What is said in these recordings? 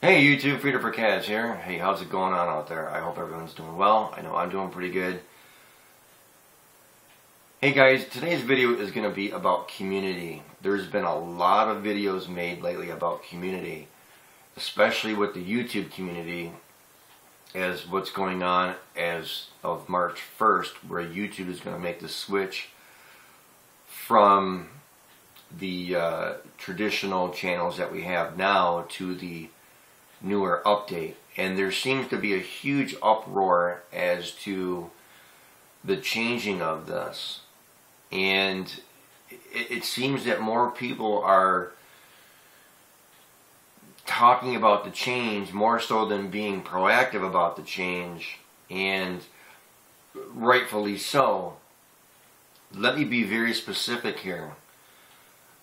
Hey YouTube, Feeder for Cats here. Hey, how's it going on out there? I hope everyone's doing well. I know I'm doing pretty good. Hey guys, today's video is going to be about community. There's been a lot of videos made lately about community, especially with the YouTube community, as what's going on as of March 1st, where YouTube is going to make the switch from the traditional channels that we have now to the newer update. And there seems to be a huge uproar as to the changing of this, and it seems that more people are talking about the change more so than being proactive about the change, and rightfully so. Let me be very specific here.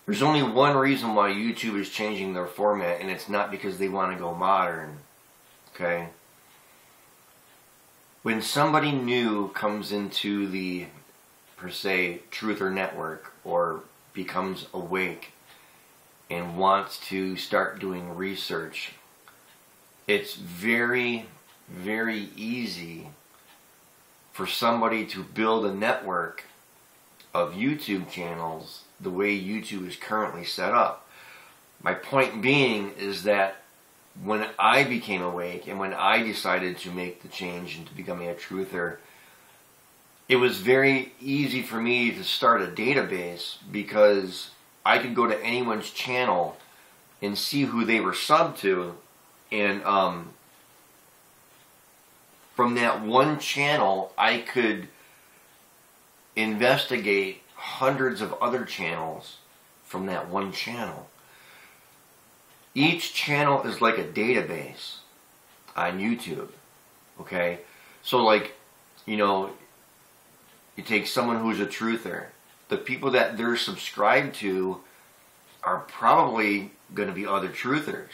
There's only one reason why YouTube is changing their format, and it's not because they want to go modern. Okay? When somebody new comes into the, per se, truther network, or becomes awake and wants to start doing research, it's very, very easy for somebody to build a network of YouTube channels the way YouTube is currently set up. My point being is that when I became awake and when I decided to make the change into becoming a truther, it was very easy for me to start a database, because I could go to anyone's channel and see who they were subbed to, and from that one channel I could investigate hundreds of other channels from that one channel. Each channel is like a database on YouTube. Okay? So like, you know, you take someone who's a truther. The people that they're subscribed to are probably going to be other truthers.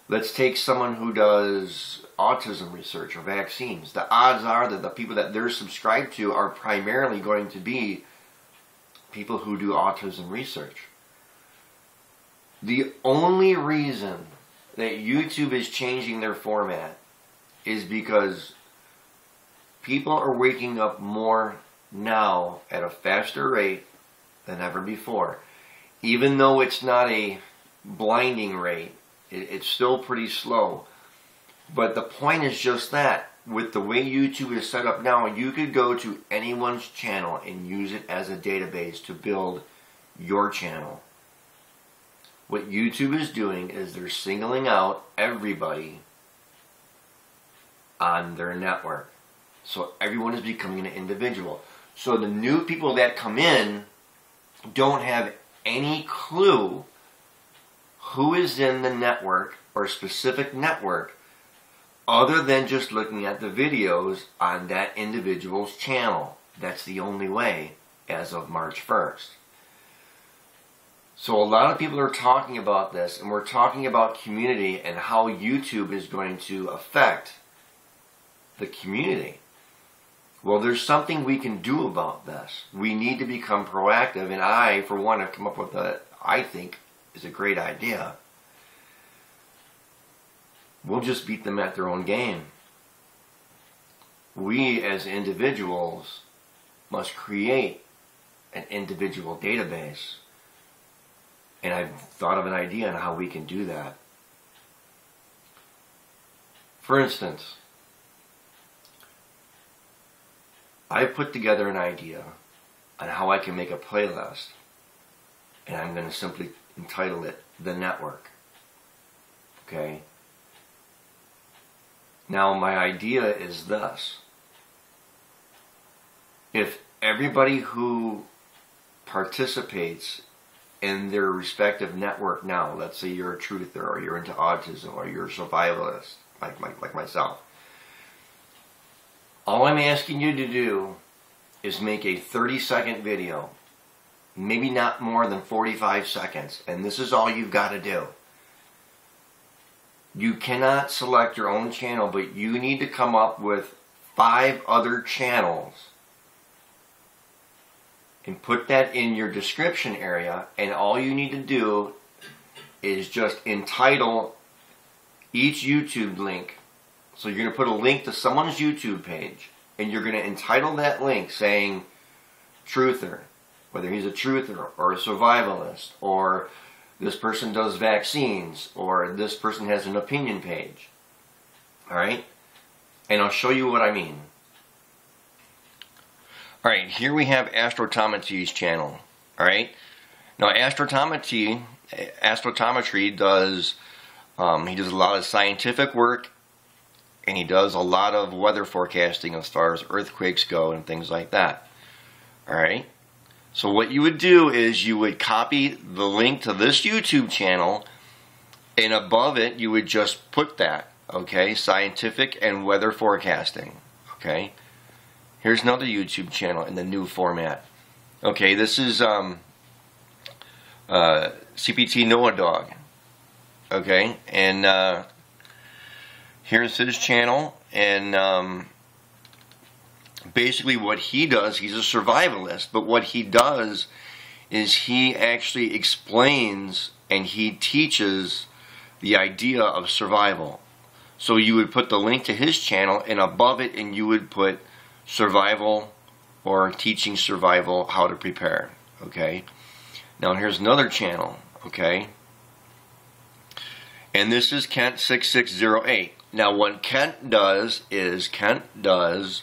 Let's take someone who does autism research or vaccines. The odds are that the people that they're subscribed to are primarily going to be people who do autism research. The only reason that YouTube is changing their format is because people are waking up more now at a faster rate than ever before. Even though it's not a blinding rate, it's still pretty slow. But the point is just that, with the way YouTube is set up now, you could go to anyone's channel and use it as a database to build your channel. What YouTube is doing is they're singling out everybody on their network. So everyone is becoming an individual. So the new people that come in don't have any clue who is in the network or specific network, other than just looking at the videos on that individual's channel. That's the only way as of March 1st. So a lot of people are talking about this, and we're talking about community and how YouTube is going to affect the community. Well, there's something we can do about this. We need to become proactive, and I, for one, have come up with what I think is a great idea. We'll just beat them at their own game. We, as individuals, must create an individual database. And I've thought of an idea on how we can do that. For instance, I put together an idea on how I can make a playlist, and I'm going to simply entitle it The Network. Okay? Now, my idea is this. If everybody who participates in their respective network now, let's say you're a truther, or you're into autism, or you're a survivalist, like myself, all I'm asking you to do is make a 30-second video, maybe not more than 45 seconds, and this is all you've got to do. You cannot select your own channel, but you need to come up with 5 other channels and put that in your description area, and all you need to do is just entitle each YouTube link. So you're going to put a link to someone's YouTube page, and you're going to entitle that link saying truther, whether he's a truther or a survivalist, or this person does vaccines, or this person has an opinion page. Alright? And I'll show you what I mean. Alright, here we have Astrotometry's channel. Alright? Now astrotometry does, he does a lot of scientific work, and he does a lot of weather forecasting as far as earthquakes go and things like that. Alright? So what you would do is you would copy the link to this YouTube channel, and above it you would just put that, okay? Scientific and weather forecasting, okay? Here's another YouTube channel in the new format. Okay, this is CPT Noah Dog, okay? And here's his channel, and basically what he does, he's a survivalist, but what he does is he actually explains and he teaches the idea of survival. So you would put the link to his channel, and above it, and you would put survival or teaching survival, how to prepare, okay? Now here's another channel, okay? And this is Kent6608. Now what Kent does is Kent does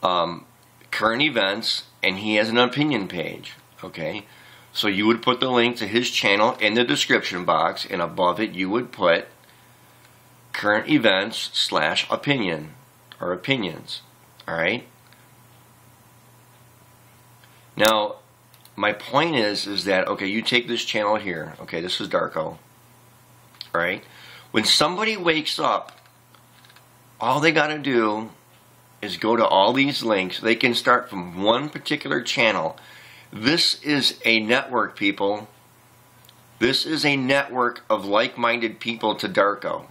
current events, and he has an opinion page, okay? So you would put the link to his channel in the description box, and above it you would put current events / opinion or opinions. Alright? Now my point is that, okay, you take this channel here, okay, this is Darko. Alright? When somebody wakes up, all they gotta do is go to all these links. They can start from one particular channel. This is a network, people. This is a network of like-minded people to Darko.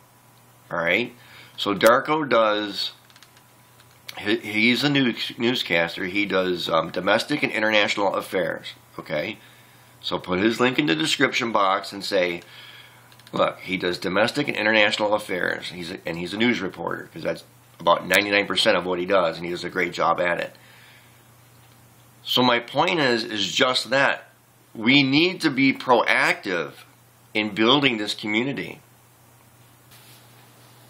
Alright? So Darko does, he's a newscaster. He does domestic and international affairs. Okay? So put his link in the description box and say, look, he does domestic and international affairs. He's a news reporter, because that's about 99% of what he does, and he does a great job at it. So my point is just that. We need to be proactive in building this community.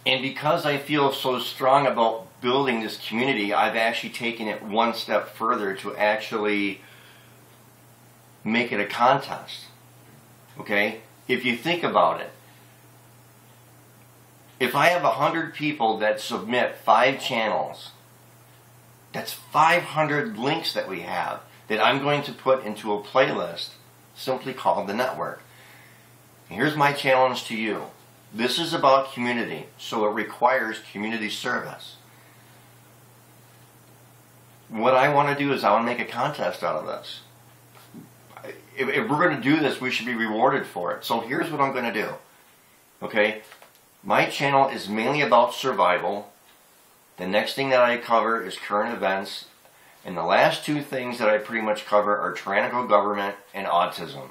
And because I feel so strong about building this community, I've actually taken it one step further to actually make it a contest. Okay? If you think about it, if I have 100 people that submit 5 channels, that's 500 links that we have that I'm going to put into a playlist simply called The Network. And here's my challenge to you. This is about community, so it requires community service. What I want to do is I want to make a contest out of this. If we're going to do this, we should be rewarded for it. So here's what I'm going to do. Okay? My channel is mainly about survival. The next thing that I cover is current events. And the last 2 things that I pretty much cover are tyrannical government and autism.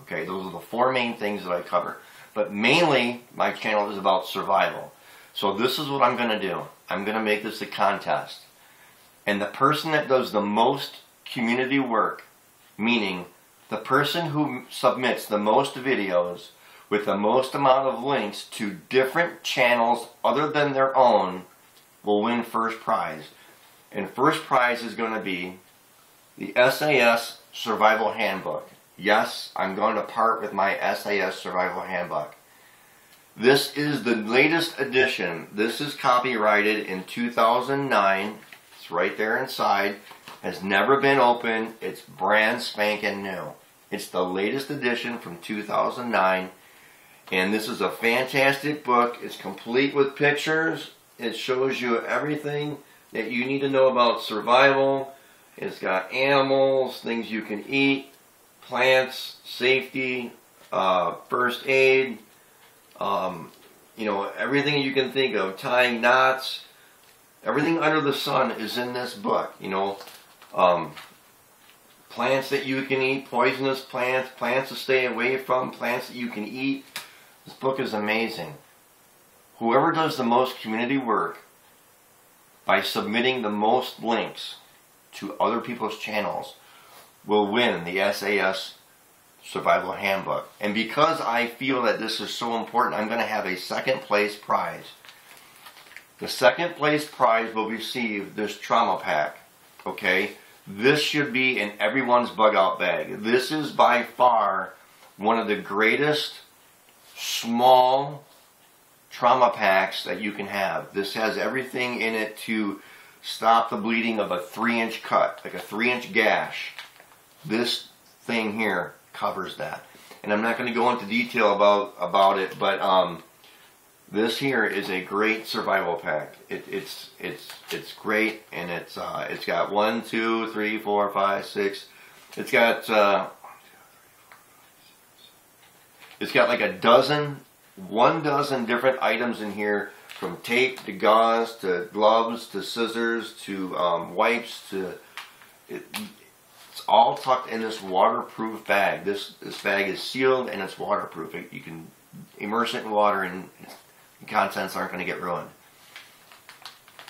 Okay, those are the 4 main things that I cover. But mainly, my channel is about survival. So this is what I'm going to do. I'm going to make this a contest. And the person that does the most community work, meaning the person who submits the most videos with the most amount of links to different channels other than their own, will win first prize. And first prize is going to be the SAS Survival Handbook. Yes, I'm going to part with my SAS Survival Handbook. This is the latest edition. This is copyrighted in 2009. It's right there inside. Has never been opened. It's brand spanking new. It's the latest edition from 2009. And this is a fantastic book. It's complete with pictures. It shows you everything that you need to know about survival. It's got animals, things you can eat, plants, safety, first aid, you know, everything you can think of, tying knots, everything under the sun is in this book. You know, plants that you can eat, poisonous plants, plants to stay away from, plants that you can eat. This book is amazing. whoever does the most community work by submitting the most links to other people's channels will win the SAS Survival Handbook. And because I feel that this is so important, I'm going to have a second place prize. The second place prize will receive this trauma pack. Okay? This should be in everyone's bug out bag. This is by far one of the greatest small trauma packs that you can have. This has everything in it to stop the bleeding of a 3-inch cut, like a 3-inch gash. This thing here covers that. And I'm not going to go into detail about it, but this here is a great survival pack. It's great, and it's got 1, 2, 3, 4, 5, 6. It's got like a dozen, 12 different items in here, from tape to gauze to gloves to scissors to wipes to. It's all tucked in this waterproof bag. This bag is sealed and it's waterproof. You can immerse it in water and the contents aren't going to get ruined.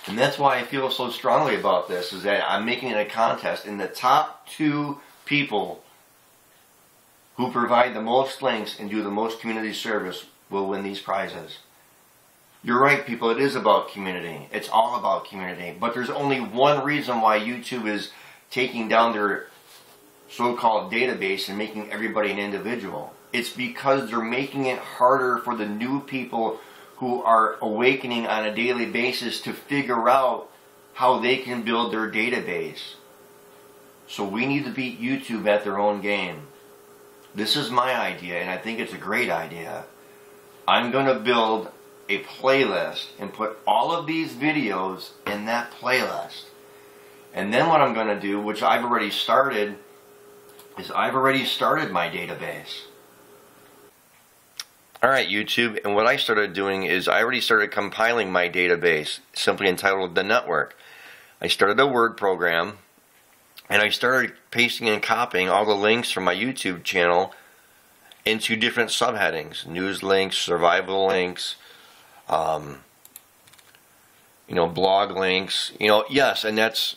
And that's why I feel so strongly about this, is that I'm making it a contest, and the top 2 people who provide the most links and do the most community service will win these prizes. You're right, people, it is about community. It's all about community. But there's only one reason why YouTube is taking down their so-called database and making everybody an individual. It's because they're making it harder for the new people who are awakening on a daily basis to figure out how they can build their database. So we need to beat YouTube at their own game. This is my idea, and I think it's a great idea. I'm going to build a playlist and put all of these videos in that playlist. And then what I'm going to do, which I've already started, is I've already started my database. Alright, YouTube, and what I started doing is I already started compiling my database, simply entitled The Network. I started a Word program, and I started pasting and copying all the links from my YouTube channel into different subheadings. News links, survival links, blog links. Yes, and that's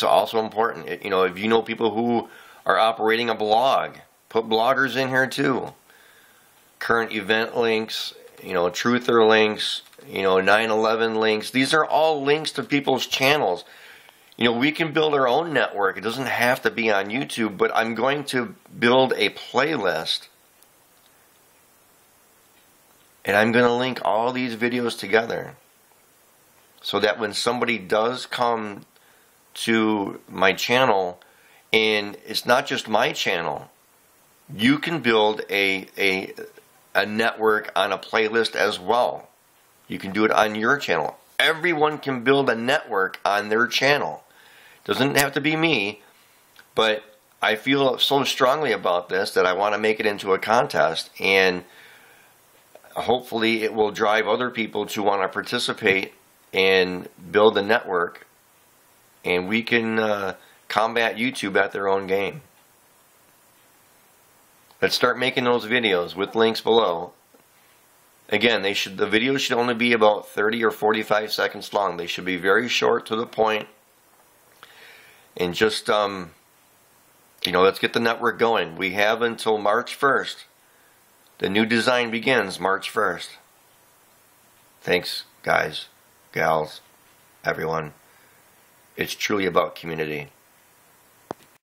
also important. If you know people who are operating a blog, put bloggers in here too. Current event links, truther links, 9/11 links. These are all links to people's channels. We can build our own network. It doesn't have to be on YouTube, but I'm going to build a playlist, and I'm going to link all these videos together so that when somebody does come to my channel, and it's not just my channel, you can build a network on a playlist as well. You can do it on your channel. Everyone can build a network on their channel. Doesn't have to be me, but I feel so strongly about this that I want to make it into a contest, and hopefully it will drive other people to want to participate and build a network, and we can combat YouTube at their own game. Let's start making those videos with links below. Again, the videos should only be about 30 or 45 seconds long. They should be very short, to the point, and just let's get the network going. We have until March 1st. The new design begins March 1st. Thanks, guys, gals, everyone. It's truly about community.